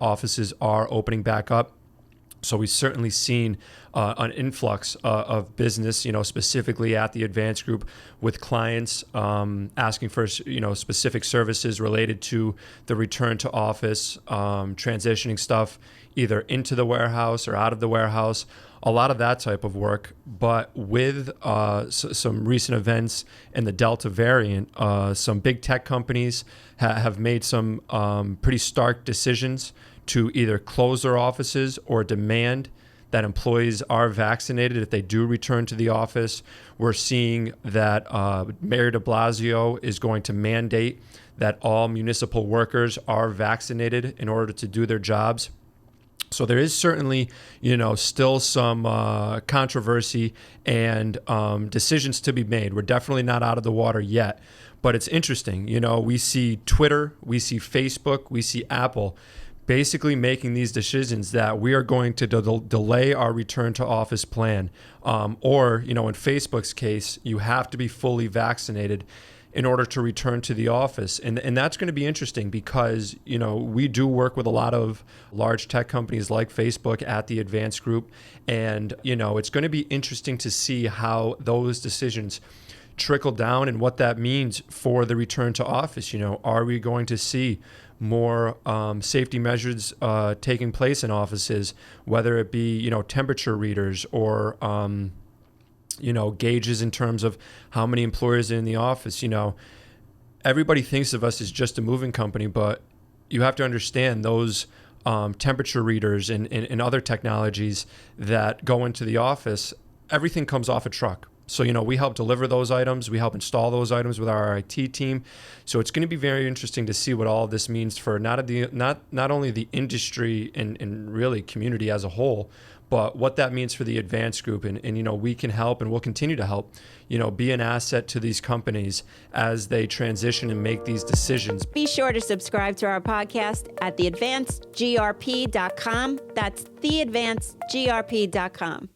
offices are opening back up. So we've certainly seen an influx of business, specifically at the Advanced Group, with clients asking for, specific services related to the return to office, transitioning stuff either into the warehouse or out of the warehouse, a lot of that type of work. But with some recent events in the Delta variant, some big tech companies have made some pretty stark decisions to either close their offices or demand that employees are vaccinated if they do return to the office. We're seeing that Mayor de Blasio is going to mandate that all municipal workers are vaccinated in order to do their jobs. So there is certainly, still some controversy and decisions to be made. We're definitely not out of the water yet, but it's interesting. We see Twitter, we see Facebook, we see Apple basically making these decisions that we are going to delay our return to office plan. Or, in Facebook's case, you have to be fully vaccinated in order to return to the office. And that's going to be interesting because, we do work with a lot of large tech companies like Facebook at the Advanced Group. And, it's going to be interesting to see how those decisions trickle down and what that means for the return to office. Are we going to see more safety measures taking place in offices, whether it be, temperature readers or, gauges in terms of how many employees are in the office. Everybody thinks of us as just a moving company, but you have to understand those temperature readers and other technologies that go into the office, everything comes off a truck. So, we help deliver those items. We help install those items with our IT team. So it's going to be very interesting to see what all of this means for not only the industry and really community as a whole, but what that means for the Advanced Group. And we can help and we'll continue to help, be an asset to these companies as they transition and make these decisions. Be sure to subscribe to our podcast at theadvancedgrp.com. That's theadvancedgrp.com.